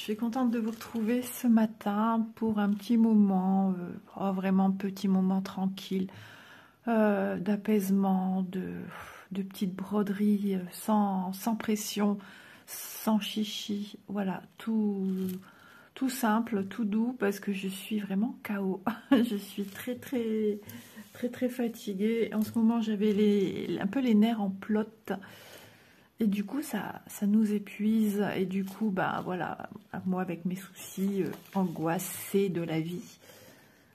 suis contente de vous retrouver ce matin pour un petit moment, vraiment petit moment tranquille, d'apaisement, de petites broderies sans pression, sans chichi, voilà, tout simple, tout doux, parce que je suis vraiment KO. Je suis très fatiguée. En ce moment, j'avais un peu les nerfs en plot. Et du coup, ça nous épuise. Et du coup, bah voilà, moi avec mes soucis angoissés de la vie.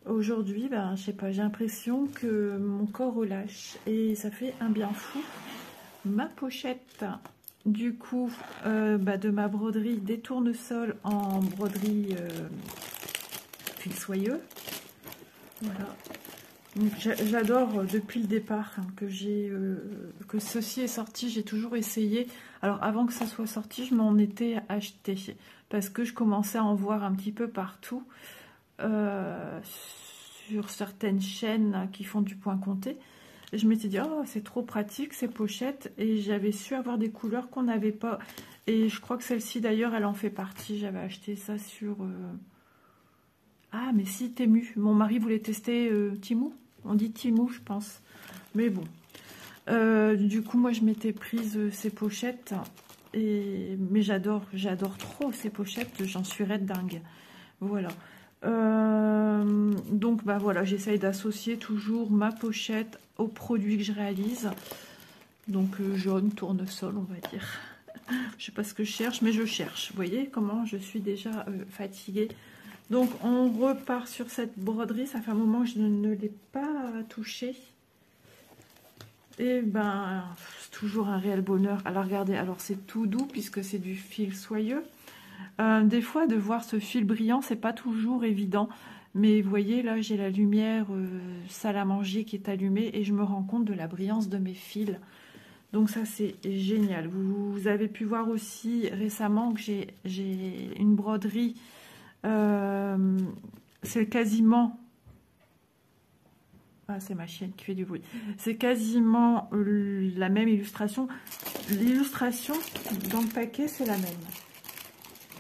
Aujourd'hui, ben, je sais pas, j'ai l'impression que mon corps relâche. Et ça fait un bien fou. Ma pochette, du coup, de ma broderie, des tournesols en broderie fil soyeux. Voilà. J'adore depuis le départ que ceci est sorti, j'ai toujours essayé. Alors avant que ça soit sorti, je m'en étais acheté parce que je commençais à en voir un petit peu partout sur certaines chaînes qui font du point compté. Et je m'étais dit, oh, c'est trop pratique ces pochettes, et j'avais su avoir des couleurs qu'on n'avait pas. Et je crois que celle-ci d'ailleurs, elle en fait partie. J'avais acheté ça sur... Ah, mais si, Temu. Mon mari voulait tester Temu. On dit Temu, je pense. Mais bon. Du coup, moi, je m'étais prise ces pochettes. Mais j'adore trop ces pochettes. J'en suis raide dingue. Voilà. Donc, bah voilà, j'essaye d'associer toujours ma pochette aux produits que je réalise. Donc, jaune, tournesol, on va dire. Je sais pas ce que je cherche, mais je cherche. Vous voyez comment je suis déjà fatiguée. Donc, on repart sur cette broderie. Ça fait un moment que je ne l'ai pas touchée. Et ben, c'est toujours un réel bonheur. Alors, regardez, alors c'est tout doux puisque c'est du fil soyeux. Des fois, de voir ce fil brillant, c'est pas toujours évident. Mais vous voyez, là, j'ai la lumière salle à manger qui est allumée et je me rends compte de la brillance de mes fils. Donc ça, c'est génial. Vous avez pu voir aussi récemment que j'ai une broderie. C'est quasiment... Ah, c'est ma chienne qui fait du bruit. C'est quasiment la même illustration. L'illustration dans le paquet, c'est la même.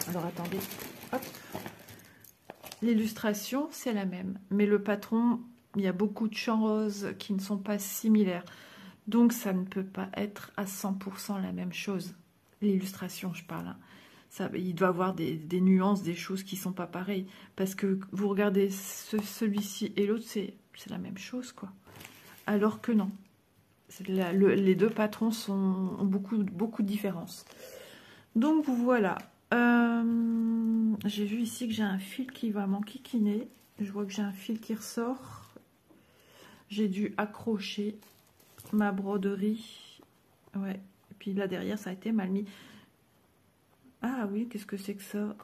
Alors, attendez. Hop. L'illustration, c'est la même. Mais le patron, il y a beaucoup de choses qui ne sont pas similaires. Donc, ça ne peut pas être à 100% la même chose. L'illustration, je parle. Ça, il doit y avoir des nuances, des choses qui ne sont pas pareilles. Parce que vous regardez celui-ci et l'autre, c'est la même chose, quoi. Alors que non. Les deux patrons ont beaucoup de différences. Donc, voilà. J'ai vu ici que j'ai un fil qui va m'enquiquiner. Je vois que j'ai un fil qui ressort. J'ai dû accrocher ma broderie. Ouais. Et puis là, derrière, ça a été mal mis. Ah oui, qu'est-ce que c'est que ça?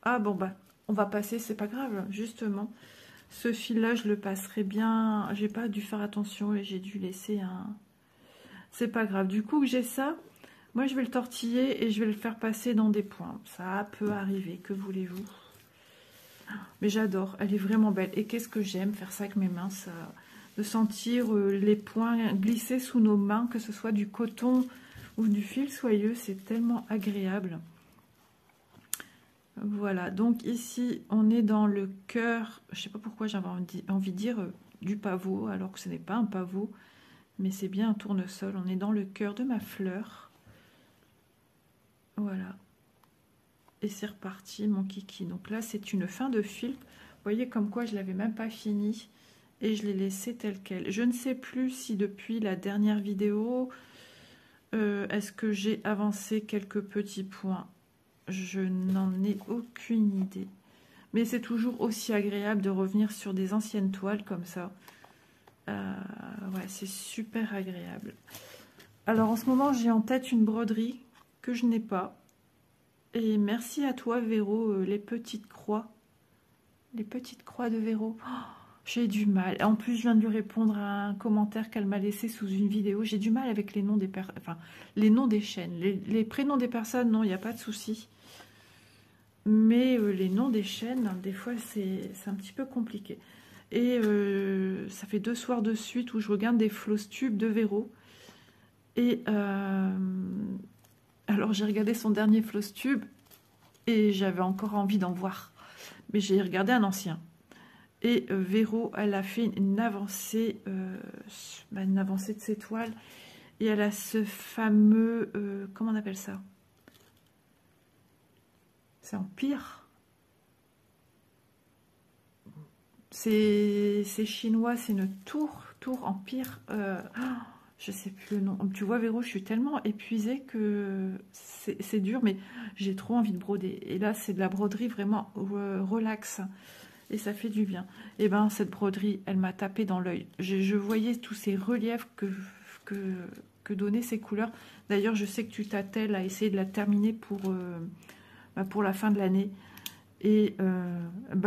Ah bon, bah, on va passer, c'est pas grave, justement. Ce fil-là, je le passerai bien. J'ai pas dû faire attention et j'ai dû laisser un... C'est pas grave. Du coup, que j'ai ça, moi, je vais le tortiller et je vais le faire passer dans des points. Ça peut arriver, que voulez-vous? Mais j'adore, elle est vraiment belle. Et qu'est-ce que j'aime faire ça avec mes mains, ça... De sentir les points glisser sous nos mains, que ce soit du coton ou du fil soyeux, c'est tellement agréable. Voilà, donc ici, on est dans le cœur, je sais pas pourquoi j'avais envie de dire du pavot, alors que ce n'est pas un pavot, mais c'est bien un tournesol. On est dans le cœur de ma fleur. Voilà. Et c'est reparti, mon kiki. Donc là, c'est une fin de fil. Vous voyez comme quoi je l'avais même pas fini. Et je l'ai laissé tel quel. Je ne sais plus si depuis la dernière vidéo, est-ce que j'ai avancé quelques petits points. Je n'en ai aucune idée. Mais c'est toujours aussi agréable de revenir sur des anciennes toiles comme ça. Ouais, c'est super agréable. Alors en ce moment, j'ai en tête une broderie que je n'ai pas. Et merci à toi, Véro, les petites croix. Les petites croix de Véro. Oh, j'ai du mal. En plus, je viens de lui répondre à un commentaire qu'elle m'a laissé sous une vidéo. J'ai du mal avec les noms des personnes, enfin, les noms des chaînes. Les prénoms des personnes, non, il n'y a pas de souci. Mais les noms des chaînes, des fois, c'est un petit peu compliqué. Et ça fait 2 soirs de suite où je regarde des floss tubes de Véro. Et alors, j'ai regardé son dernier floss tube. et j'avais encore envie d'en voir. Mais j'ai regardé un ancien. Et Véro, elle a fait une avancée de ses toiles. Et elle a ce fameux... comment on appelle ça? C'est Empire. C'est chinois, c'est une tour Empire. Je sais plus le nom. Tu vois, Véro, je suis tellement épuisée que c'est dur, mais j'ai trop envie de broder. Et là, c'est de la broderie vraiment relax. Et ça fait du bien. Et ben, cette broderie, elle m'a tapé dans l'œil. Je voyais tous ces reliefs que donnaient ces couleurs. D'ailleurs, je sais que tu t'attelles à essayer de la terminer pour la fin de l'année. Et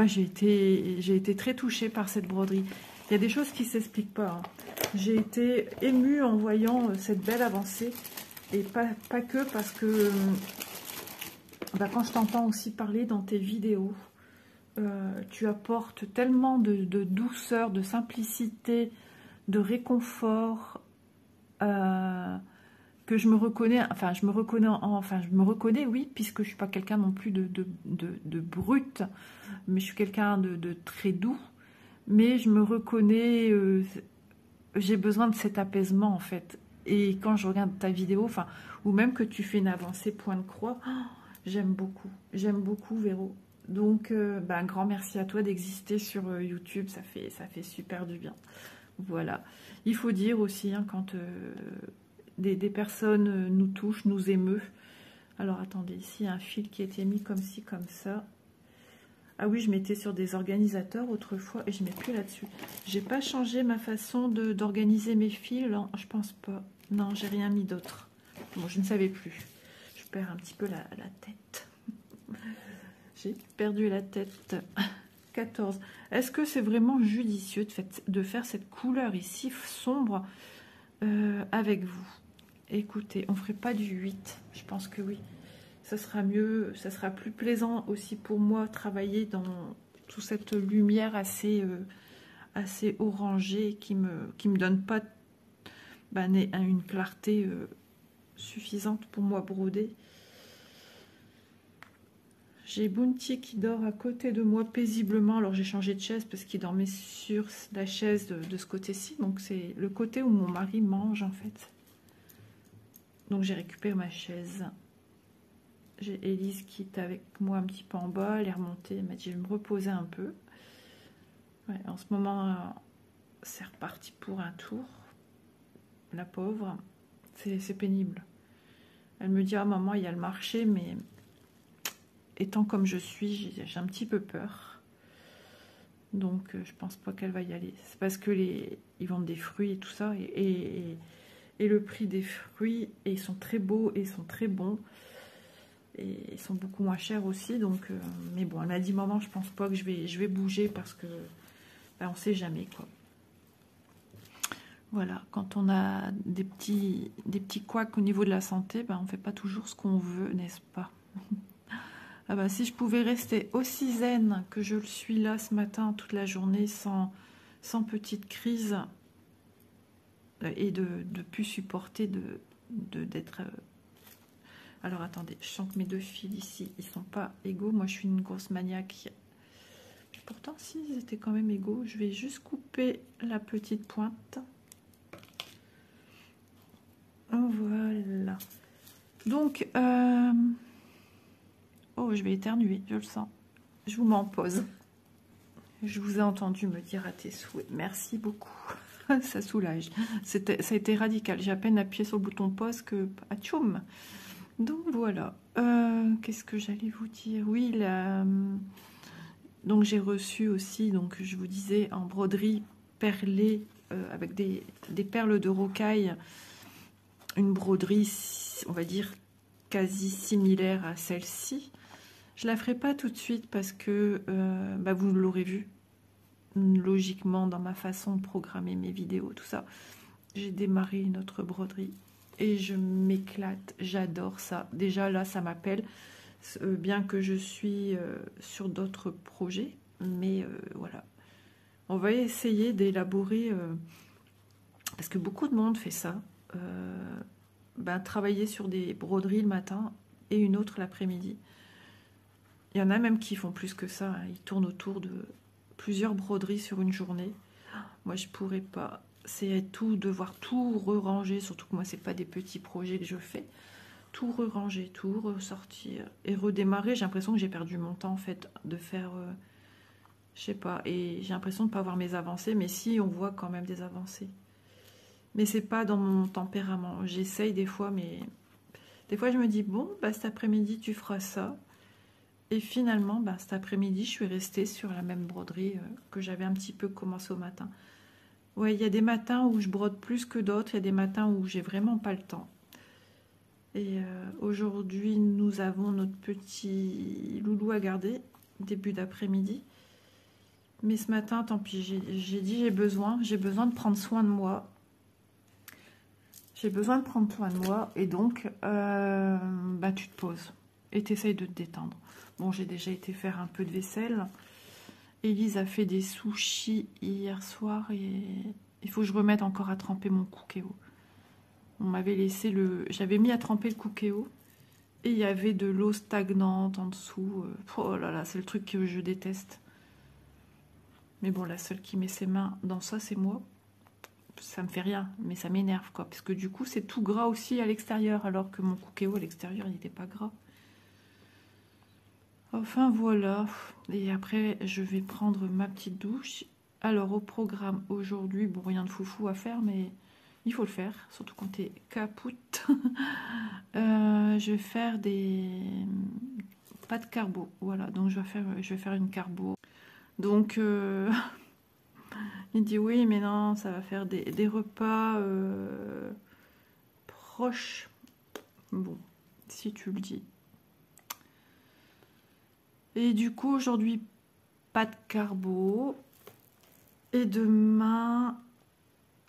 j'ai été très touchée par cette broderie. Il y a des choses qui ne s'expliquent pas. Hein. J'ai été émue en voyant cette belle avancée. Et pas que parce que quand je t'entends aussi parler dans tes vidéos, tu apportes tellement de douceur, de simplicité, de réconfort, que je me reconnais, je me reconnais, oui, puisque je ne suis pas quelqu'un non plus de brut, mais je suis quelqu'un de très doux, mais je me reconnais, j'ai besoin de cet apaisement, en fait. Et quand je regarde ta vidéo, ou même que tu fais une avancée point de croix, j'aime beaucoup, Véro. Donc, un grand merci à toi d'exister sur YouTube, ça fait super du bien. Voilà. Il faut dire aussi, hein, quand des personnes nous touchent, nous émeut. Alors, attendez, ici, il y a un fil qui a été mis comme ci, comme ça. Ah oui, je mettais sur des organisateurs autrefois et je ne mets plus là-dessus. J'ai pas changé ma façon d'organiser mes fils, hein, je pense pas. Non, j'ai rien mis d'autre. Bon, je ne savais plus. Je perds un petit peu la tête. J'ai perdu la tête. 14. Est-ce que c'est vraiment judicieux de faire cette couleur ici sombre avec vous? Écoutez, on ne ferait pas du 8. Je pense que oui. Ça sera mieux, ça sera plus plaisant aussi pour moi travailler dans toute cette lumière assez orangée qui me donne pas une clarté suffisante pour moi broder. J'ai Bounty qui dort à côté de moi paisiblement. Alors j'ai changé de chaise parce qu'il dormait sur la chaise de ce côté-ci. Donc c'est le côté où mon mari mange en fait. Donc j'ai récupéré ma chaise. J'ai Élise qui est avec moi un petit peu en bas. Elle est remontée. Elle m'a dit je vais me reposer un peu. Ouais, en ce moment, c'est reparti pour un tour. La pauvre. C'est pénible. Elle me dit ah maman, il y a le marché, mais... étant comme je suis, j'ai un petit peu peur. Donc, je pense pas qu'elle va y aller. C'est parce que ils vendent des fruits et tout ça. Et le prix des fruits, et ils sont très beaux et ils sont très bons. Et ils sont beaucoup moins chers aussi. Donc, mais bon, elle m'a dit, maman, je pense pas que je vais bouger parce que on sait jamais, quoi. Voilà, quand on a des petits couacs au niveau de la santé, on fait pas toujours ce qu'on veut, n'est-ce pas? Ah si je pouvais rester aussi zen que je le suis là ce matin, toute la journée, sans petite crise, et de plus supporter d'être... Alors attendez, je sens que mes deux fils ici, ils sont pas égaux. Moi, je suis une grosse maniaque. Pourtant, si, ils étaient quand même égaux. Je vais juste couper la petite pointe. Voilà. Donc, oh, je vais éternuer, je le sens. Je vous mets en pause. Je vous ai entendu me dire à tes souhaits. Merci beaucoup. Ça soulage. Ça a été radical. J'ai à peine appuyé sur le bouton pause que... Atchoum. Donc voilà. Qu'est-ce que j'allais vous dire? Oui, donc j'ai reçu aussi, donc je vous disais, en broderie perlée, avec des perles de rocaille, une broderie, on va dire, quasi similaire à celle-ci. Je la ferai pas tout de suite parce que vous l'aurez vu logiquement dans ma façon de programmer mes vidéos, tout ça. J'ai démarré une autre broderie et je m'éclate, j'adore ça. Déjà là, ça m'appelle, bien que je suis sur d'autres projets, mais voilà. On va essayer d'élaborer, parce que beaucoup de monde fait ça, travailler sur des broderies le matin et une autre l'après-midi. Il y en a même qui font plus que ça, hein. Ils tournent autour de plusieurs broderies sur une journée. Moi, je pourrais pas. C'est tout, devoir tout re-ranger, surtout que moi, c'est pas des petits projets que je fais. Tout re-ranger, tout ressortir et redémarrer. J'ai l'impression que j'ai perdu mon temps, en fait, de faire... je sais pas, et j'ai l'impression de ne pas voir mes avancées, mais si, on voit quand même des avancées. Mais c'est pas dans mon tempérament. J'essaye des fois, mais... Des fois, je me dis, bon, bah, cet après-midi, tu feras ça. Et finalement, bah, cet après-midi, je suis restée sur la même broderie que j'avais un petit peu commencé au matin. Ouais, il y a des matins où je brode plus que d'autres. Il y a des matins où j'ai vraiment pas le temps. Et aujourd'hui, nous avons notre petit loulou à garder, début d'après-midi. Mais ce matin, tant pis, j'ai dit j'ai besoin de prendre soin de moi. J'ai besoin de prendre soin de moi et donc bah, tu te poses et tu essayes de te détendre. Bon, j'ai déjà été faire un peu de vaisselle. Élise a fait des sushis hier soir et il faut que je remette encore à tremper mon cookéo. On m'avait laissé le... J'avais mis à tremper le cookéo et il y avait de l'eau stagnante en dessous. Oh là là, c'est le truc que je déteste. Mais bon, la seule qui met ses mains dans ça, c'est moi. Ça me fait rien, mais ça m'énerve, quoi. Parce que du coup, c'est tout gras aussi à l'extérieur, alors que mon cookéo à l'extérieur, il n'était pas gras. Enfin, voilà. Et après, je vais prendre ma petite douche. Alors, au programme aujourd'hui, bon, rien de foufou à faire, mais il faut le faire, surtout quand t'es capoute. Je vais faire des pâtes carbo. Voilà, donc je vais faire une carbo. Donc, il dit oui, mais non, ça va faire des repas proches. Bon, si tu le dis. Et du coup, aujourd'hui, pas de carbo. Et demain,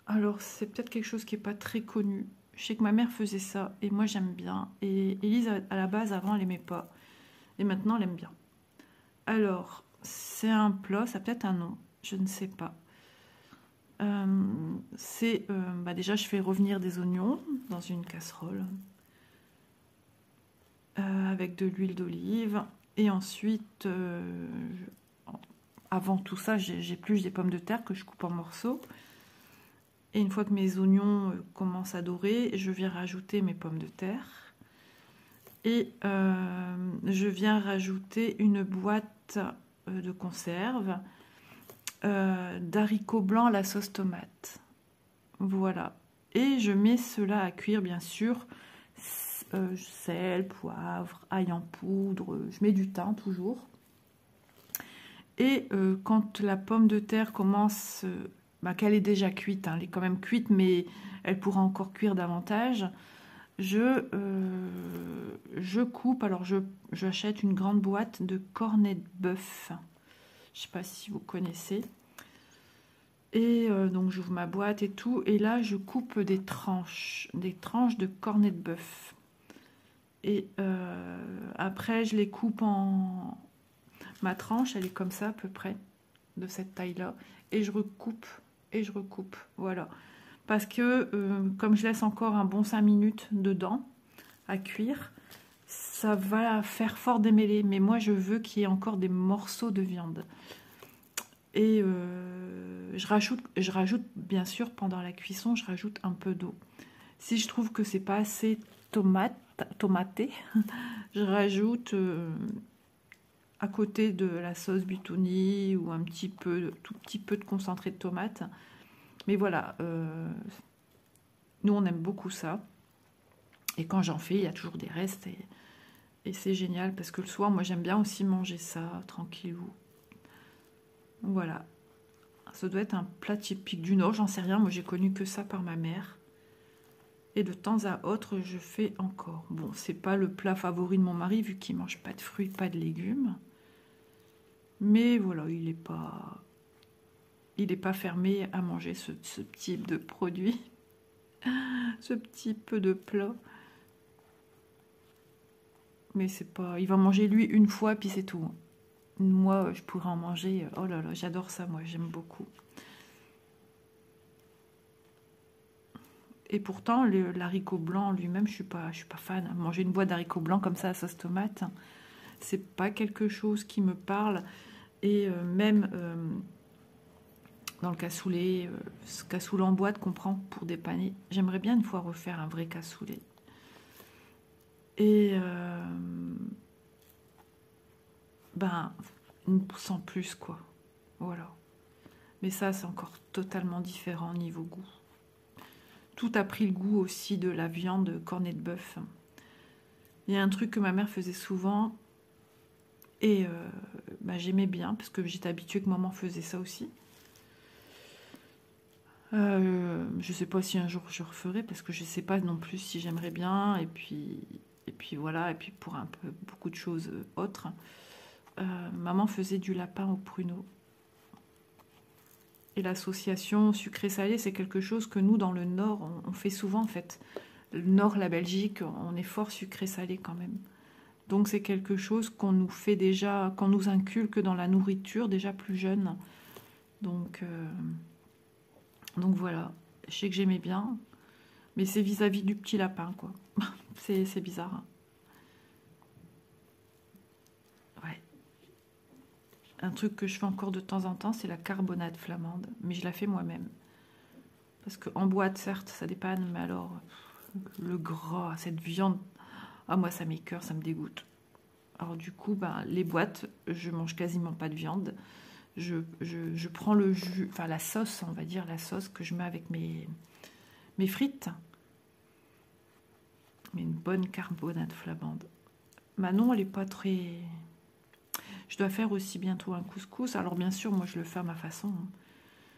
alors c'est peut-être quelque chose qui n'est pas très connu. Je sais que ma mère faisait ça et moi j'aime bien. Et Élise, à la base, avant, elle n'aimait pas. Et maintenant, elle aime bien. Alors, c'est un plat, ça a peut-être un nom, je ne sais pas. Bah déjà, je fais revenir des oignons dans une casserole avec de l'huile d'olive. Et ensuite, avant tout ça, j'épluche des pommes de terre que je coupe en morceaux. Et une fois que mes oignons commencent à dorer, je viens rajouter mes pommes de terre. Et je viens rajouter une boîte de conserve d'haricots blancs à la sauce tomate. Voilà. Et je mets cela à cuire, bien sûr. Sel, poivre, ail en poudre. Je mets du thym toujours. Et quand la pomme de terre commence... bah, qu'elle est déjà cuite, hein, elle est quand même cuite, mais elle pourra encore cuire davantage. Je coupe, alors j'achète une grande boîte de cornets de bœuf. Je ne sais pas si vous connaissez. Et donc j'ouvre ma boîte et tout. Et là, je coupe des tranches de cornets de bœuf. Et après, je les coupe en... Ma tranche, elle est comme ça à peu près, de cette taille-là. Et je recoupe, voilà. Parce que comme je laisse encore un bon 5 minutes dedans à cuire, ça va faire fort démêler. Mais moi, je veux qu'il y ait encore des morceaux de viande. Et je rajoute, bien sûr, pendant la cuisson, je rajoute un peu d'eau. Si je trouve que c'est pas assez tomaté, je rajoute à côté de la sauce buitoni ou tout petit peu de concentré de tomate. Mais voilà, nous on aime beaucoup ça. Et quand j'en fais, il y a toujours des restes et c'est génial parce que le soir, moi j'aime bien aussi manger ça tranquillou. Voilà. Ça doit être un plat typique du Nord, j'en sais rien. Moi j'ai connu que ça par ma mère. Et de temps à autre, je fais encore. Bon, c'est pas le plat favori de mon mari vu qu'il mange pas de fruits, pas de légumes. Mais voilà, il est pas fermé à manger ce type de produit, ce petit peu de plat. Mais c'est pas... Il va manger lui une fois, puis c'est tout. Moi, je pourrais en manger... Oh là là, j'adore ça, moi, j'aime beaucoup. Et pourtant, l'haricot blanc lui-même, je suis pas fan. Manger une boîte d'haricots blancs comme ça à sauce tomate, c'est pas quelque chose qui me parle. Et même dans le cassoulet, ce cassoulet en boîte qu'on prend pour dépanner, j'aimerais bien une fois refaire un vrai cassoulet. Et ben, sans plus, quoi. Voilà. Mais ça, c'est encore totalement différent niveau goût. Tout a pris le goût aussi de la viande cornée de bœuf. Il y a un truc que ma mère faisait souvent, et j'aimais bien, parce que j'étais habituée que maman faisait ça aussi. Je sais pas si un jour je referai, parce que je sais pas non plus si j'aimerais bien, et puis voilà, et puis pour un peu beaucoup de choses autres. Maman faisait du lapin au pruneau. Et l'association sucré-salé, c'est quelque chose que nous, dans le Nord, on fait souvent en fait. Le Nord, la Belgique, on est fort sucré-salé quand même. Donc c'est quelque chose qu'on nous fait déjà, qu'on nous inculque dans la nourriture déjà plus jeune. Donc voilà, je sais que j'aimais bien, mais c'est vis-à-vis du petit lapin, quoi. C'est bizarre. Ouais. Un truc que je fais encore de temps en temps, c'est la carbonade flamande, mais je la fais moi-même. Parce qu'en boîte, certes, ça dépanne, mais alors, le gras, cette viande, ah moi ça m'écoeure, ça me dégoûte. Alors du coup, les boîtes, je mange quasiment pas de viande. Je prends le jus, enfin la sauce, on va dire, la sauce que je mets avec mes frites. Mais une bonne carbonade flamande. Manon, elle est pas très... Je dois faire aussi bientôt un couscous. Alors bien sûr, moi je le fais à ma façon.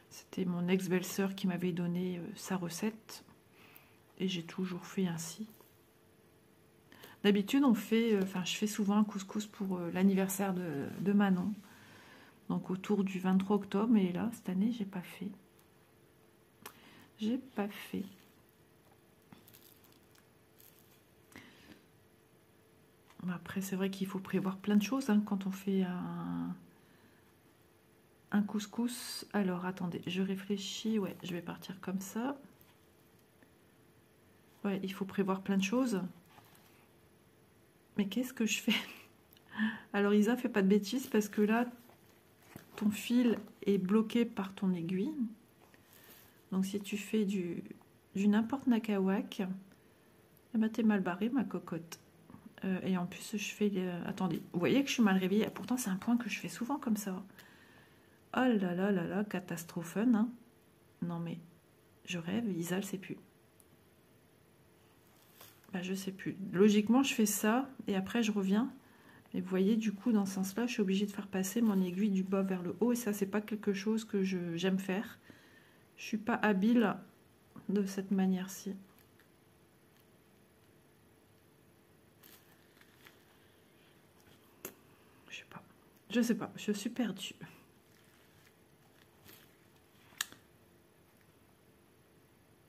C'était mon ex-belle-sœur qui m'avait donné sa recette. Et j'ai toujours fait ainsi. D'habitude, je fais souvent un couscous pour l'anniversaire de Manon. Donc autour du 23 octobre. Et là, cette année, j'ai pas fait. J'ai pas fait. Après, c'est vrai qu'il faut prévoir plein de choses quand on fait un couscous. Alors, attendez, je réfléchis. Ouais, je vais partir comme ça. Ouais, il faut prévoir plein de choses. Mais qu'est-ce que je fais? Alors, Isa, fais pas de bêtises parce que là, ton fil est bloqué par ton aiguille. Donc, si tu fais du n'importe nakawak, eh ben, t'es mal barré, ma cocotte. Et en plus, je fais... Attendez, vous voyez que je suis mal réveillée. Pourtant, c'est un point que je fais souvent comme ça. Oh là là là là, catastrophe, hein. Non mais, je rêve, Isa, elle sait plus. Je sais plus. Logiquement, je fais ça, et après, je reviens. Et vous voyez, du coup, dans ce sens-là, je suis obligée de faire passer mon aiguille du bas vers le haut. Et ça, c'est pas quelque chose que j'aime faire. Je suis pas habile de cette manière-ci. Je sais pas, je suis perdue.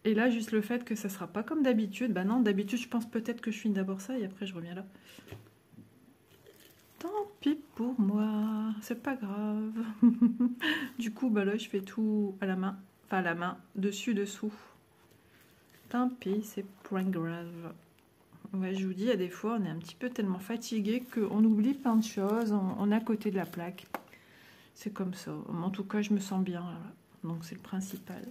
Et là, juste le fait que ça sera pas comme d'habitude. Bah non, d'habitude, je pense peut-être que je finis d'abord ça et après je reviens là. Tant pis pour moi, c'est pas grave. Du coup, là, je fais tout à la main. Enfin, à la main, dessus, dessous. Tant pis, c'est point grave. Ouais, je vous dis, il y a des fois, on est un petit peu tellement fatigué qu'on oublie plein de choses. On est à côté de la plaque. C'est comme ça. En tout cas, je me sens bien. Là. Donc, c'est le principal.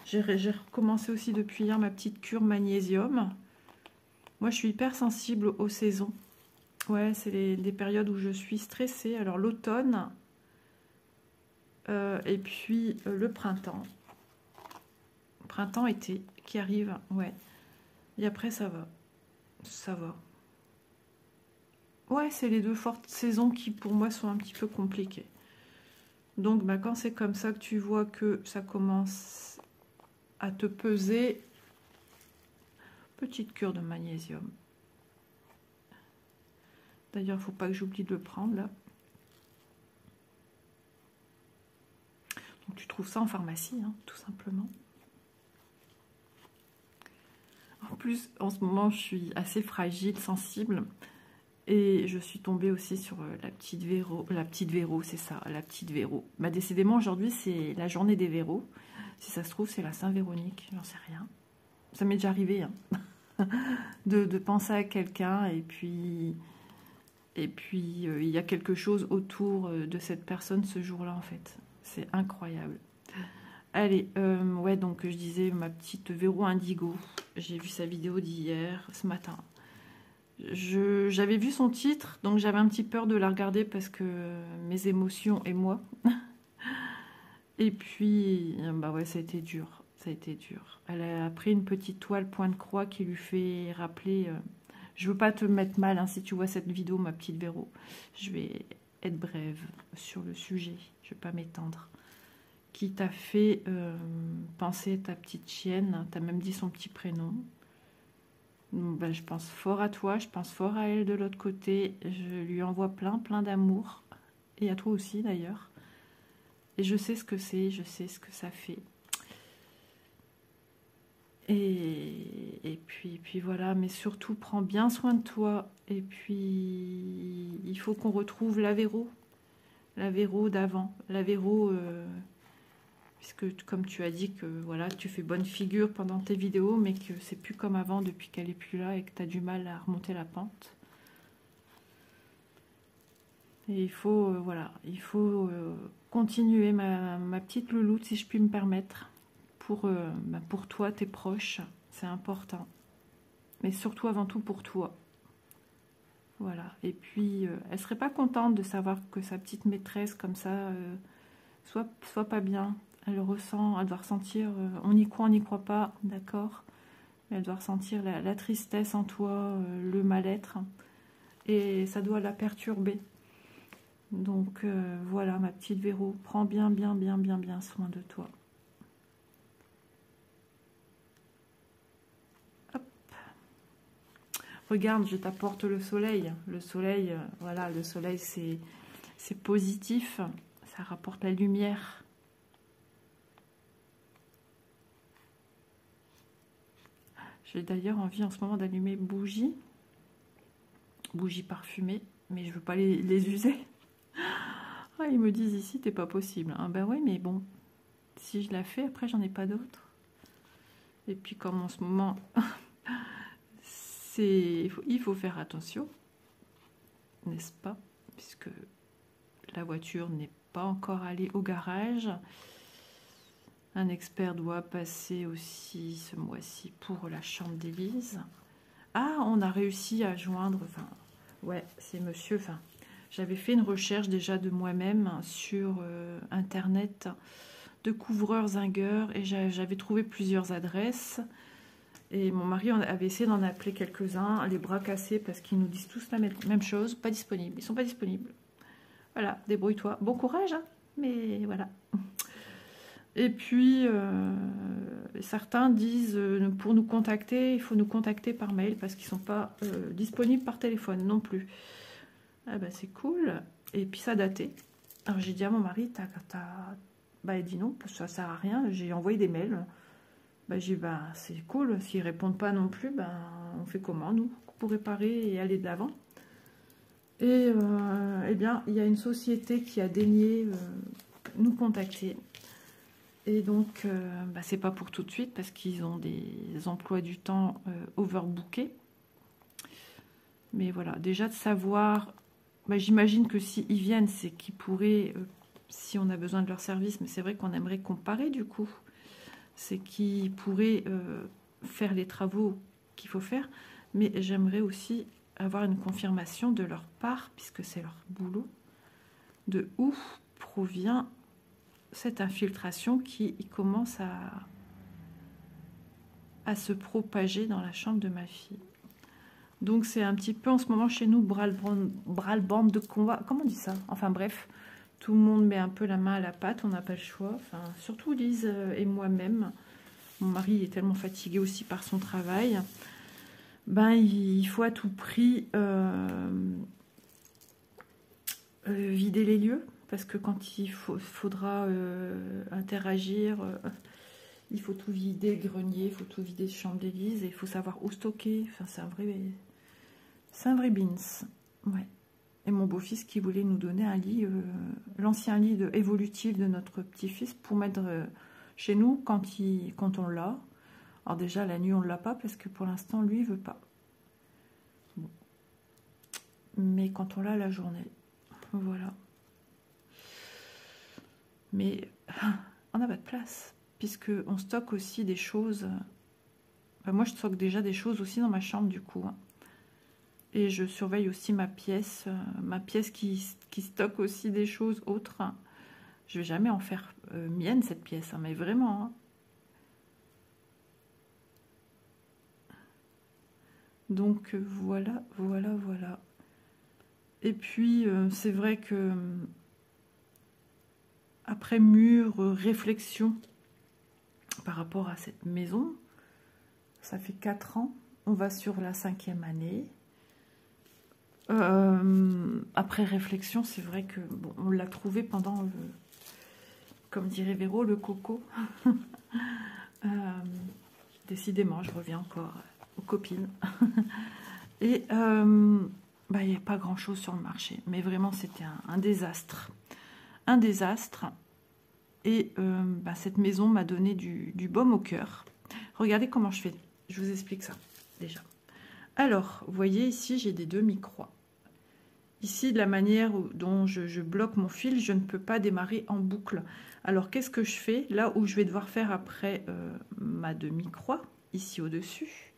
J'ai recommencé aussi depuis hier ma petite cure magnésium. Moi, je suis hyper sensible aux saisons. Ouais, c'est des périodes où je suis stressée. Alors, l'automne et puis le printemps. Printemps-été qui arrive, ouais. Et après, ça va. Ça va. Ouais, c'est les deux fortes saisons qui, pour moi, sont un petit peu compliquées. Donc, quand c'est comme ça que tu vois que ça commence à te peser, petite cure de magnésium. D'ailleurs, il ne faut pas que j'oublie de le prendre, là. Donc, tu trouves ça en pharmacie, hein, tout simplement. En plus, en ce moment, je suis assez fragile, sensible. Et je suis tombée aussi sur la petite Véro, c'est ça, la petite Véro. Décidément, aujourd'hui, c'est la journée des Véros. Si ça se trouve, c'est la Saint-Véronique, j'en sais rien. Ça m'est déjà arrivé, hein, de penser à quelqu'un et puis Et puis, il y a quelque chose autour de cette personne ce jour-là, en fait. C'est incroyable. Allez, ouais, donc je disais, ma petite Véro Indigo. J'ai vu sa vidéo d'hier, ce matin. J'avais vu son titre, donc j'avais un petit peur de la regarder parce que mes émotions et moi. Et puis, bah ouais, ça a été dur. Ça a été dur. Elle a pris une petite toile point de croix qui lui fait rappeler... je veux pas te mettre mal hein, si tu vois cette vidéo, ma petite Véro. Je vais être brève sur le sujet. Je vais pas m'étendre. Qui t'a fait penser à ta petite chienne. T'as même dit son petit prénom. Ben, je pense fort à toi, je pense fort à elle de l'autre côté. Je lui envoie plein d'amour. Et à toi aussi d'ailleurs. Et je sais ce que c'est, je sais ce que ça fait. Et puis voilà, mais surtout prends bien soin de toi. Et puis il faut qu'on retrouve la Véro d'avant. La Véro, puisque comme tu as dit que voilà, tu fais bonne figure pendant tes vidéos, mais que c'est plus comme avant depuis qu'elle est plus là et que tu as du mal à remonter la pente. Et il faut, voilà, il faut continuer ma petite louloute, si je puis me permettre, pour toi, tes proches, c'est important. Mais surtout, avant tout, pour toi. Voilà. Et puis, elle serait pas contente de savoir que sa petite maîtresse, comme ça, soit pas bien. Elle ressent, elle doit ressentir, on y croit pas, d'accord. Elle doit ressentir la tristesse en toi, le mal-être. Et ça doit la perturber. Donc voilà ma petite Véro, prends bien soin de toi. Hop. Regarde, je t'apporte le soleil. Le soleil, voilà, le soleil c'est positif, ça rapporte la lumière. J'ai d'ailleurs envie en ce moment d'allumer bougies parfumées, mais je veux pas les user. Ah, ils me disent ici, t'es pas possible. Ah, ben oui, mais bon, si je la fais, après, j'en ai pas d'autres. Et puis, comme en ce moment, il faut faire attention, n'est-ce pas? Puisque la voiture n'est pas encore allée au garage. Un expert doit passer aussi ce mois-ci pour la chambre d'Élise. Ah, on a réussi à joindre, enfin, ouais, c'est monsieur, enfin, j'avais fait une recherche déjà de moi-même sur Internet de couvreurs zingueurs et j'avais trouvé plusieurs adresses. Et mon mari avait essayé d'en appeler quelques-uns, les bras cassés parce qu'ils nous disent tous la même chose, pas disponibles, ils sont pas disponibles. Voilà, débrouille-toi. Bon courage, hein, mais voilà. Et puis, certains disent, pour nous contacter, il faut nous contacter par mail parce qu'ils ne sont pas disponibles par téléphone non plus. Ah bah c'est cool. Et puis ça datait. Alors j'ai dit à mon mari, bah il dit non, parce que ça sert à rien. J'ai envoyé des mails. Bah j'ai dit, bah c'est cool. S'ils répondent pas non plus, bah on fait comment nous pour réparer et aller de l'avant. Et eh bien, il y a une société qui a daigné nous contacter. Et donc, bah, c'est pas pour tout de suite parce qu'ils ont des emplois du temps overbookés. Mais voilà, déjà de savoir, bah, j'imagine que s'ils viennent, c'est qu'ils pourraient, si on a besoin de leur service, mais c'est vrai qu'on aimerait comparer du coup, c'est qu'ils pourraient faire les travaux qu'il faut faire, mais j'aimerais aussi avoir une confirmation de leur part, puisque c'est leur boulot, de où provient cette infiltration qui commence à se propager dans la chambre de ma fille. Donc c'est un petit peu en ce moment chez nous bras-le-bande de combat. Comment on dit ça? Enfin bref, tout le monde met un peu la main à la pâte, on n'a pas le choix. Enfin, surtout Lise et moi-même. Mon mari est tellement fatigué aussi par son travail. Ben, il faut à tout prix vider les lieux. Parce que quand il faudra interagir, il faut tout vider, grenier, il faut tout vider, chambre d'Élise, et il faut savoir où stocker. Enfin, c'est un vrai beans. Ouais. Et mon beau-fils qui voulait nous donner un lit, l'ancien lit évolutif de notre petit-fils pour mettre chez nous quand on l'a. Alors déjà, la nuit, on ne l'a pas parce que pour l'instant, lui, il veut pas. Bon. mais quand on l'a la journée. Voilà. Mais on n'a pas de place, puisque on stocke aussi des choses. Enfin, moi, je stocke déjà des choses aussi dans ma chambre, du coup. Et je surveille aussi ma pièce qui stocke aussi des choses autres. Je vais jamais en faire mienne, cette pièce, hein, mais vraiment. Hein. Donc, voilà, voilà, voilà. Et puis, c'est vrai que après mûre réflexion par rapport à cette maison, ça fait 4 ans, on va sur la 5e année. Après réflexion, c'est vrai que bon, on l'a trouvé pendant le, comme dirait Véro, le coco. Décidément, je reviens encore aux copines. Et bah, il n'y a pas grand chose sur le marché, mais vraiment c'était un désastre. Un désastre. Et bah, cette maison m'a donné du baume au cœur. Regardez comment je fais. Je vous explique ça déjà. Alors, vous voyez ici, j'ai des demi-croix. Ici, de la manière dont je bloque mon fil, je ne peux pas démarrer en boucle. Alors, qu'est-ce que je fais? Là où je vais devoir faire après ma demi-croix, ici au-dessus.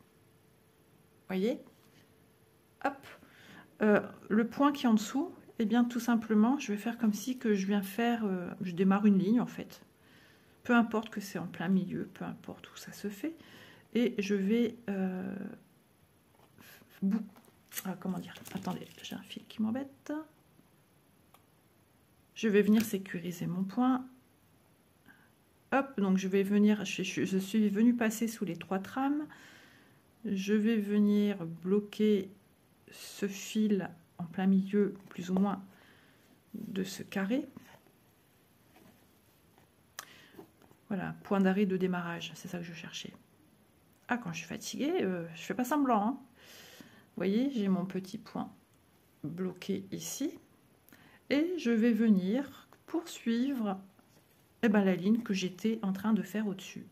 Voyez? Hop. Le point qui est en dessous, eh bien, tout simplement, je vais faire comme si que je viens faire... je démarre une ligne, en fait. Peu importe que c'est en plein milieu, peu importe où ça se fait. Et je vais... comment dire? Attendez, j'ai un fil qui m'embête. Je vais venir sécuriser mon point. Hop, donc je vais venir... Je suis venue passer sous les 3 trames. Je vais venir bloquer ce fil en plein milieu, plus ou moins, de ce carré. Voilà, point d'arrêt de démarrage, c'est ça que je cherchais. Ah, quand je suis fatiguée, je fais pas semblant. Hein. Vous voyez, j'ai mon petit point bloqué ici. Et je vais venir poursuivre la ligne que j'étais en train de faire au-dessus.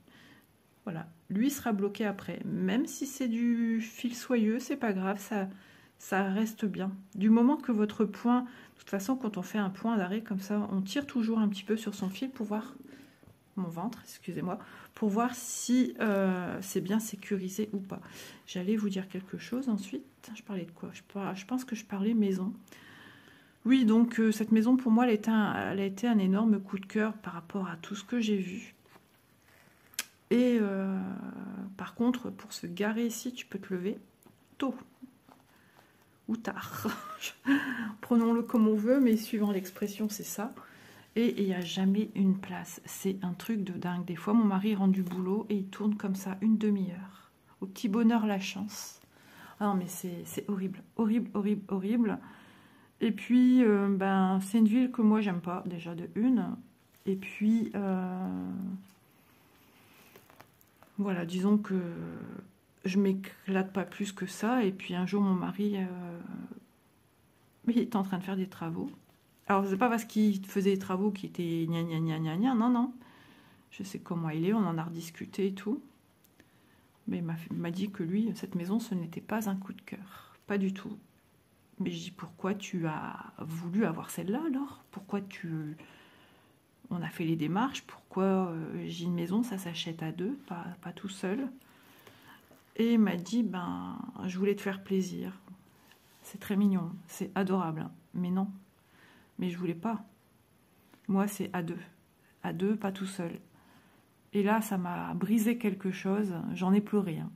Voilà, lui sera bloqué après. Même si c'est du fil soyeux, c'est pas grave, ça reste bien. Du moment que votre point, de toute façon, quand on fait un point d'arrêt comme ça, on tire toujours un petit peu sur son fil pour voir... mon ventre, excusez-moi, pour voir si c'est bien sécurisé ou pas. J'allais vous dire quelque chose ensuite. Je parlais de quoi? Je pense que je parlais maison. Oui, donc cette maison, pour moi, elle a été un énorme coup de cœur par rapport à tout ce que j'ai vu. Et par contre, pour se garer ici, tu peux te lever tôt ou tard. Prenons-le comme on veut, mais suivant l'expression, c'est ça. Et il n'y a jamais une place. C'est un truc de dingue. Des fois, mon mari rentre du boulot et il tourne comme ça une demi-heure. Au petit bonheur, la chance. Ah non, mais c'est horrible. Horrible, horrible, horrible. Et puis, c'est une ville que moi, j'aime pas, déjà de une. Et puis, voilà, disons que je m'éclate pas plus que ça. Et puis, un jour, mon mari il est en train de faire des travaux. Alors, c'est pas parce qu'il faisait des travaux qui étaient gna gna gna gna gna, non, non. Je sais comment il est, on en a rediscuté et tout. Mais il m'a dit que lui, cette maison, ce n'était pas un coup de cœur. Pas du tout. Mais je dis, pourquoi tu as voulu avoir celle-là alors? Pourquoi on a fait les démarches, pourquoi j'ai une maison, ça s'achète à deux, pas tout seul. Et il m'a dit, je voulais te faire plaisir. C'est très mignon, c'est adorable, hein. Mais non. Mais je voulais pas. Moi, c'est à deux. À deux, pas tout seul. Et là, ça m'a brisé quelque chose. J'en ai pleuré. Hein.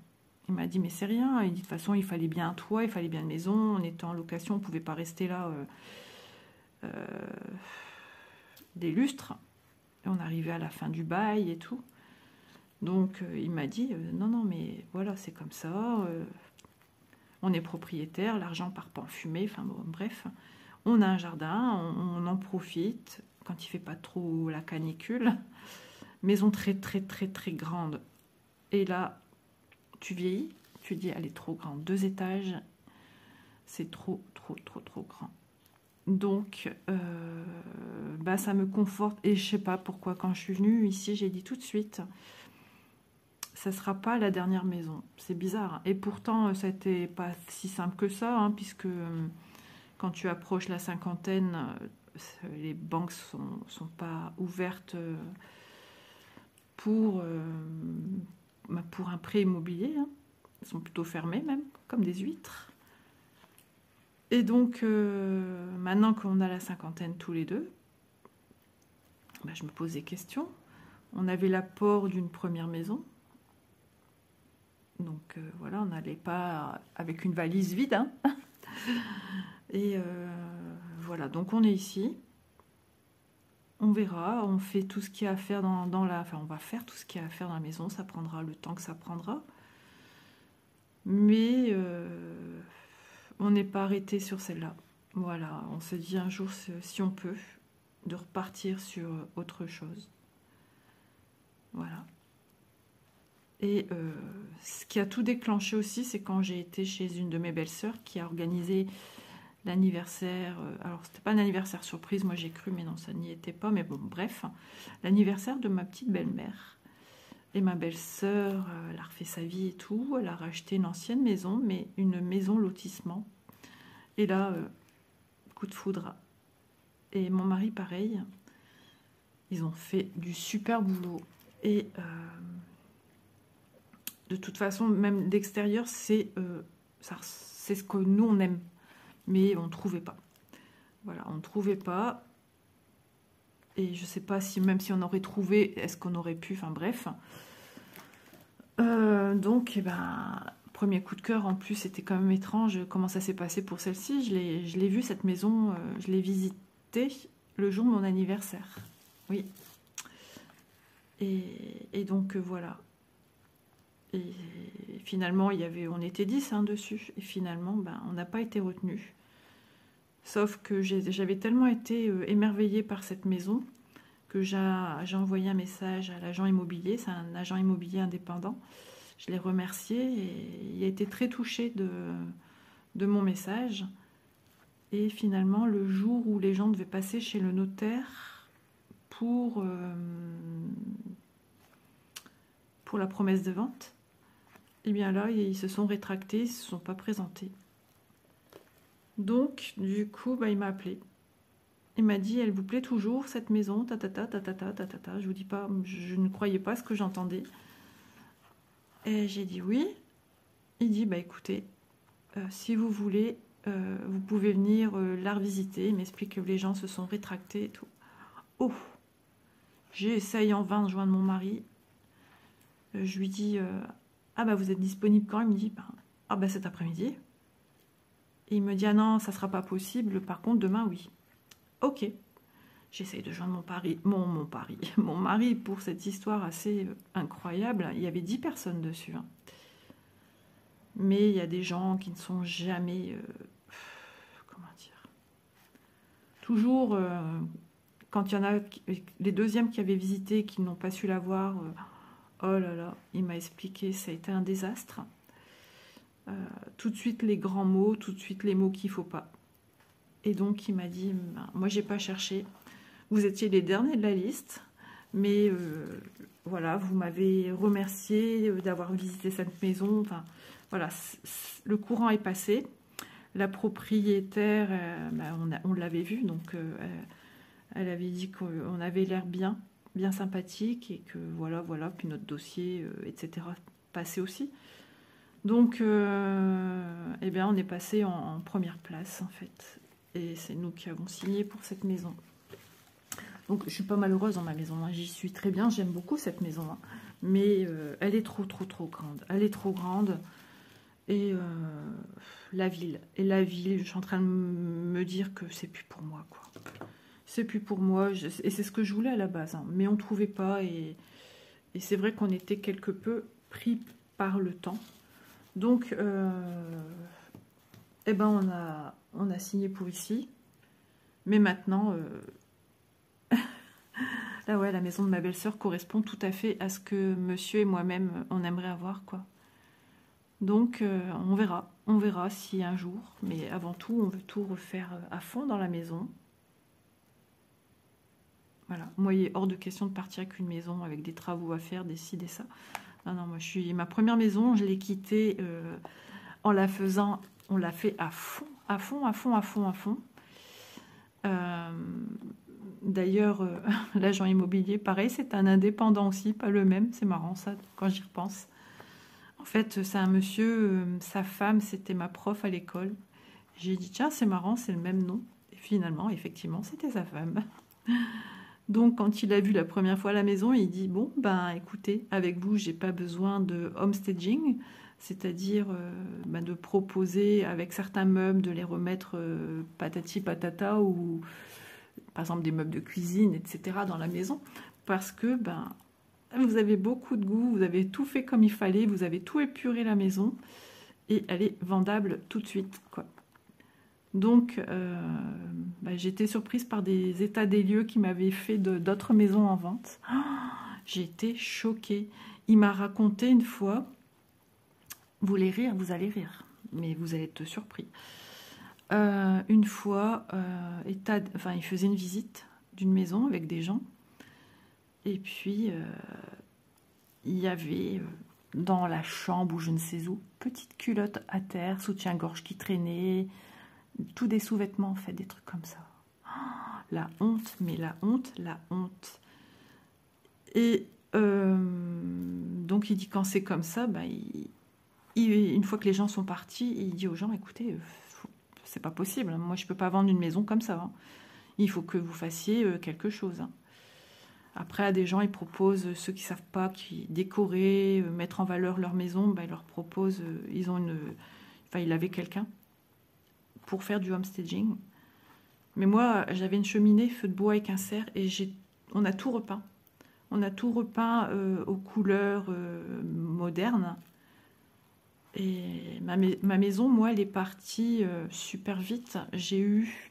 Il m'a dit, mais c'est rien. Il dit, de toute façon, il fallait bien un toit, il fallait bien une maison. On était en location, on ne pouvait pas rester là des lustres. Et on arrivait à la fin du bail et tout. Donc, il m'a dit, non, non, mais voilà, c'est comme ça. On est propriétaire, l'argent part pas en fumée. Enfin, bon, bref. On a un jardin, on en profite quand il fait pas trop la canicule. Maison très, très, très, très grande. Et là, tu vieillis, tu dis, elle est trop grande. 2 étages, c'est trop, trop, trop, trop grand. Donc, ça me conforte. Et je sais pas pourquoi, quand je suis venue ici, j'ai dit tout de suite, ça sera pas la dernière maison. C'est bizarre. Et pourtant, ça n'était pas si simple que ça, hein, puisque quand tu approches la cinquantaine, les banques sont pas ouvertes pour un prêt immobilier. Hein. Elles sont plutôt fermées même, comme des huîtres. Et donc, maintenant qu'on a la cinquantaine tous les deux, ben, je me pose des questions. On avait l'apport d'une première maison. Donc voilà, on n'allait pas avec une valise vide. Hein. Et voilà, donc on est ici. On verra, on fait tout ce qu'il y a à faire dans la... Enfin, on va faire tout ce qu'il y a à faire dans la maison. Ça prendra le temps que ça prendra. Mais on n'est pas arrêté sur celle-là. Voilà, on se dit un jour, si on peut, de repartir sur autre chose. Voilà. Et ce qui a tout déclenché aussi, c'est quand j'ai été chez une de mes belles-sœurs qui a organisé l'anniversaire. Alors, c'était pas un anniversaire surprise, moi j'ai cru, mais non, ça n'y était pas. Mais bon, bref, l'anniversaire de ma petite belle-mère. Et ma belle-sœur, elle a refait sa vie et tout. Elle a racheté une ancienne maison, mais une maison lotissement. Et là, coup de foudre. Et mon mari, pareil. Ils ont fait du super boulot. Et de toute façon, même d'extérieur, c'est ce que nous, on aime. Mais on ne trouvait pas. Voilà, on ne trouvait pas. Et je ne sais pas si, même si on aurait trouvé, est-ce qu'on aurait pu, enfin bref. Donc, eh ben, premier coup de cœur, en plus, c'était quand même étrange comment ça s'est passé pour celle-ci. Je l'ai vue, cette maison, je l'ai visitée le jour de mon anniversaire. Oui. Et donc, voilà. Et finalement, on était 10 hein, dessus. Et finalement, ben, on n'a pas été retenus. Sauf que j'avais tellement été émerveillée par cette maison que j'ai envoyé un message à l'agent immobilier. C'est un agent immobilier indépendant. Je l'ai remercié et il a été très touché de mon message. Et finalement, le jour où les gens devaient passer chez le notaire pour la promesse de vente, et bien là, ils se sont rétractés, ils ne se sont pas présentés. Donc, du coup, bah, il m'a appelé. Il m'a dit, elle vous plaît toujours, cette maison, tatata, tatata, tatata. Je vous dis pas, je ne croyais pas ce que j'entendais. Et j'ai dit oui. Il dit, bah écoutez, si vous voulez, vous pouvez venir la revisiter. Il m'explique que les gens se sont rétractés et tout. Oh, j'essaye en vain de joindre mon mari. Je lui dis, ah bah vous êtes disponible quand? Il me dit, ah bah cet après-midi. Et il me dit, ah non, ça sera pas possible. Par contre, demain, oui. Ok. J'essaye de joindre mon mari pour cette histoire assez incroyable. Il y avait 10 personnes dessus. Hein. Mais il y a des gens qui ne sont jamais... comment dire? Toujours, quand il y en a... Les deuxièmes qui avaient visité, qui n'ont pas su la voir, oh là là, il m'a expliqué, ça a été un désastre. Tout de suite les grands mots, tout de suite les mots qu'il ne faut pas. Et donc il m'a dit, moi j'ai pas cherché. Vous étiez les derniers de la liste, mais voilà, vous m'avez remercié d'avoir visité cette maison. Enfin, voilà, le courant est passé. La propriétaire, on l'avait vue, donc elle avait dit qu'on avait l'air bien sympathique et que voilà, puis notre dossier, etc., passait aussi. Donc, eh bien, on est passé en première place, en fait. Et c'est nous qui avons signé pour cette maison. Donc, je suis pas malheureuse dans ma maison. Hein. J'y suis très bien. J'aime beaucoup cette maison. Hein. Mais elle est trop grande. Elle est trop grande. Et la ville. Je suis en train de me dire que c'est plus pour moi, quoi. C'est plus pour moi. Et c'est ce que je voulais à la base. Hein. Mais on ne trouvait pas. Et c'est vrai qu'on était quelque peu pris par le temps. Donc, eh ben on a signé pour ici. Mais maintenant... Là, ouais, la maison de ma belle-sœur correspond tout à fait à ce que monsieur et moi-même, on aimerait avoir, quoi. Donc, on verra si un jour, mais avant tout, on veut tout refaire à fond dans la maison. Voilà, moi, il est hors de question de partir avec une maison, avec des travaux à faire, des ci, des ça. Non, moi, ma première maison, je l'ai quittée en la faisant, on l'a fait à à fond, à fond, à fond, à fond. D'ailleurs, l'agent immobilier, pareil, c'est un indépendant aussi, pas le même. C'est marrant ça, quand j'y repense. En fait, c'est un monsieur, sa femme, c'était ma prof à l'école. J'ai dit, tiens, c'est marrant, c'est le même nom. Et finalement, effectivement, c'était sa femme. Donc, quand il a vu la première fois la maison, il dit, bon, ben écoutez, avec vous, j'ai pas besoin de homestaging, c'est-à-dire de proposer avec certains meubles de les remettre patati patata ou par exemple des meubles de cuisine, etc. dans la maison, parce que vous avez beaucoup de goût, vous avez tout fait comme il fallait, vous avez tout épuré la maison et elle est vendable tout de suite, quoi. Donc, j'étais surprise par des états des lieux qui m'avaient fait d'autres maisons en vente. Oh, j'ai été choquée. Il m'a raconté une fois, vous voulez rire, vous allez rire, mais vous allez être surpris. Une fois, il faisait une visite d'une maison avec des gens. Et puis, il y avait dans la chambre ou je ne sais où, petite culotte à terre, soutien-gorge qui traînait, tout des sous-vêtements en fait, des trucs comme ça. Oh, la honte, mais la honte, la honte. Et donc il dit quand c'est comme ça, une fois que les gens sont partis, il dit aux gens, écoutez, c'est pas possible, moi je peux pas vendre une maison comme ça. Hein. Il faut que vous fassiez quelque chose. Hein. Après, à des gens, ils proposent, ceux qui savent pas, qui décorer, mettre en valeur leur maison, ils leur proposent, il avait quelqu'un pour faire du homestaging. Mais moi, j'avais une cheminée, feu de bois avec un cerf, et on a tout repeint. On a tout repeint aux couleurs modernes. Et ma maison, moi, elle est partie super vite. J'ai eu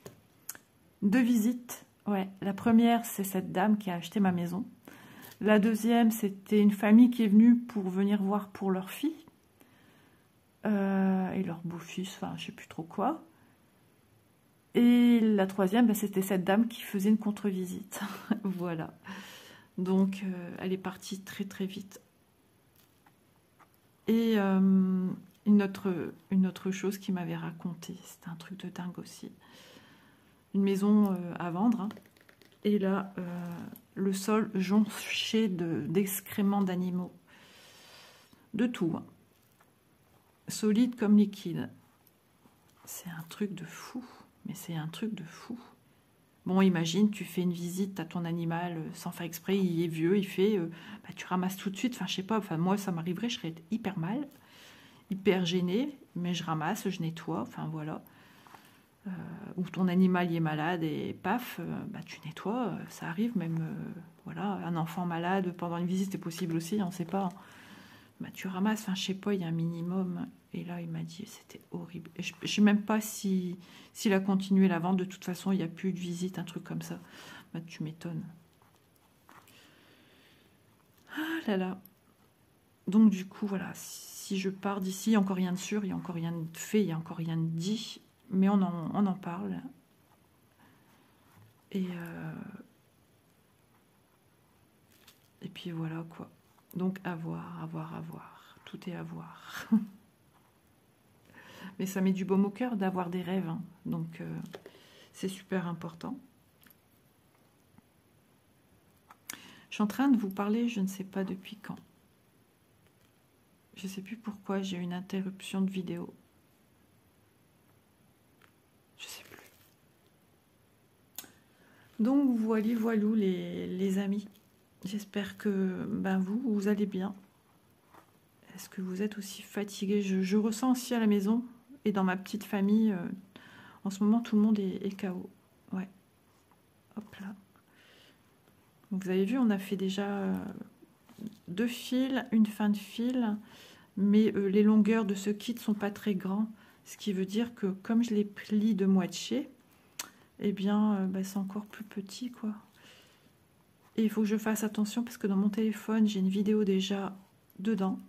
2 visites. Ouais, la première, c'est cette dame qui a acheté ma maison. La deuxième, c'était une famille qui est venue pour venir voir pour leur fille. Et leur beau-fils, enfin, je sais plus trop quoi. Et la troisième, c'était cette dame qui faisait une contre-visite. Voilà. Donc, elle est partie très très vite. Et une autre chose qu'il m'avait raconté, c'était un truc de dingue aussi. Une maison à vendre. Hein. Et là, le sol jonché d'excréments d'animaux. De tout. Hein. Solide comme liquide. C'est un truc de fou. Mais c'est un truc de fou. Bon, imagine, tu fais une visite à ton animal sans faire exprès, il est vieux, il fait... tu ramasses tout de suite, enfin, je sais pas, moi, ça m'arriverait, je serais hyper mal, hyper gênée, mais je ramasse, je nettoie, enfin, voilà. Ou ton animal y est malade et paf, tu nettoies, ça arrive même, voilà, un enfant malade pendant une visite, c'est possible aussi, on ne sait pas. Tu ramasses, enfin, je sais pas, il y a un minimum. Et là, il m'a dit, c'était horrible. Et je ne sais même pas s'il a continué la vente. De toute façon, il n'y a plus de visite, un truc comme ça. Tu m'étonnes. Ah là là. Donc, du coup, voilà. Si je pars d'ici, il n'y a encore rien de sûr, il n'y a encore rien de fait, il n'y a encore rien de dit. Mais on en parle. Et puis voilà, quoi. Donc, à voir, à voir, à voir. Tout est à voir. Mais ça met du baume au cœur d'avoir des rêves. Hein. Donc, c'est super important. Je suis en train de vous parler, je ne sais pas depuis quand. Je ne sais plus pourquoi j'ai eu une interruption de vidéo. Je ne sais plus. Donc, voilou les amis. J'espère que vous allez bien. Est-ce que vous êtes aussi fatigués? Je ressens aussi à la maison et dans ma petite famille, en ce moment, tout le monde est KO. Ouais. Hop là. Donc, vous avez vu, on a fait déjà 2 fils, une fin de fil, mais les longueurs de ce kit sont pas très grands, ce qui veut dire que comme je les plie de moitié, eh bien, c'est encore plus petit, quoi. Et il faut que je fasse attention parce que dans mon téléphone, j'ai une vidéo déjà dedans,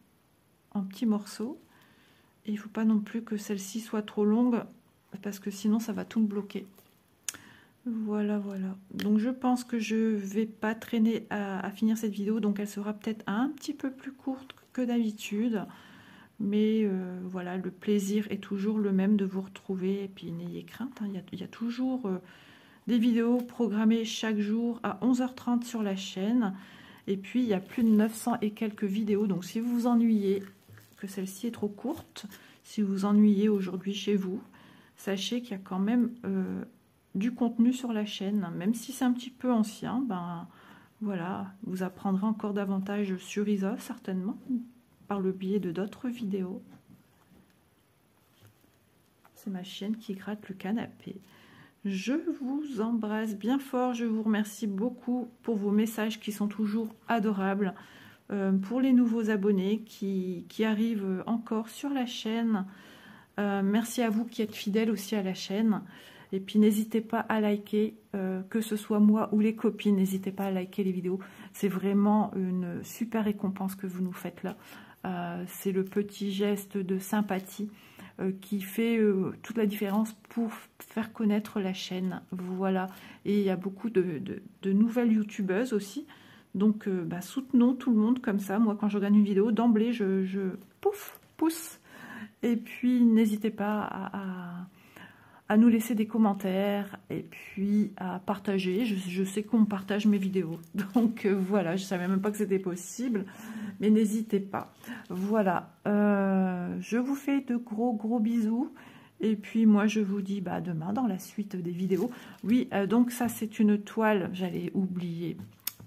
en petits morceaux. Et il ne faut pas non plus que celle-ci soit trop longue parce que sinon ça va tout me bloquer. Voilà, voilà. Donc je pense que je vais pas traîner à finir cette vidéo. Donc elle sera peut-être un petit peu plus courte que d'habitude. Mais voilà, le plaisir est toujours le même de vous retrouver. Et puis n'ayez crainte, hein, il y a toujours des vidéos programmées chaque jour à 11h30 sur la chaîne. Et puis il y a plus de 900 et quelques vidéos. Donc si vous vous ennuyez, que celle-ci est trop courte, si vous vous ennuyez aujourd'hui chez vous, sachez qu'il y a quand même du contenu sur la chaîne. Même si c'est un petit peu ancien, ben voilà, vous apprendrez encore davantage sur Isa, certainement, par le biais de d'autres vidéos. C'est ma chienne qui gratte le canapé. Je vous embrasse bien fort, je vous remercie beaucoup pour vos messages qui sont toujours adorables. Pour les nouveaux abonnés qui arrivent encore sur la chaîne, merci à vous qui êtes fidèles aussi à la chaîne. Et puis n'hésitez pas à liker, que ce soit moi ou les copines, n'hésitez pas à liker les vidéos. C'est vraiment une super récompense que vous nous faites là. C'est le petit geste de sympathie qui fait toute la différence pour faire connaître la chaîne. Voilà. Et il y a beaucoup de nouvelles youtubeuses aussi. Donc soutenons tout le monde comme ça. Moi, quand je regarde une vidéo, d'emblée, je pousse. Et puis n'hésitez pas à nous laisser des commentaires et puis à partager. Je sais qu'on partage mes vidéos. Donc voilà, je ne savais même pas que c'était possible. Mais n'hésitez pas. Voilà, je vous fais de gros bisous. Et puis moi, je vous dis à demain dans la suite des vidéos. Oui, donc ça, c'est une toile. J'allais oublier.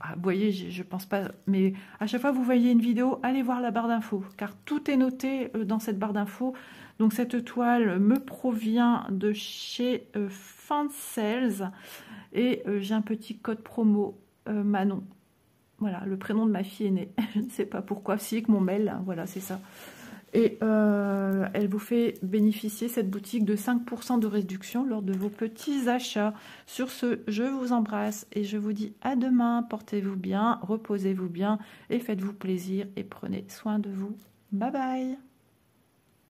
Ah, vous voyez, je pense pas. Mais à chaque fois que vous voyez une vidéo, allez voir la barre d'infos. Car tout est noté dans cette barre d'infos. Donc cette toile me provient de chez Fansales. Et j'ai un petit code promo Manon. Voilà, le prénom de ma fille est né. Je ne sais pas pourquoi, si avec mon mail, hein, voilà, c'est ça. Et elle vous fait bénéficier, cette boutique, de 5% de réduction lors de vos petits achats. Sur ce, je vous embrasse et je vous dis à demain. Portez-vous bien, reposez-vous bien et faites-vous plaisir et prenez soin de vous. Bye bye.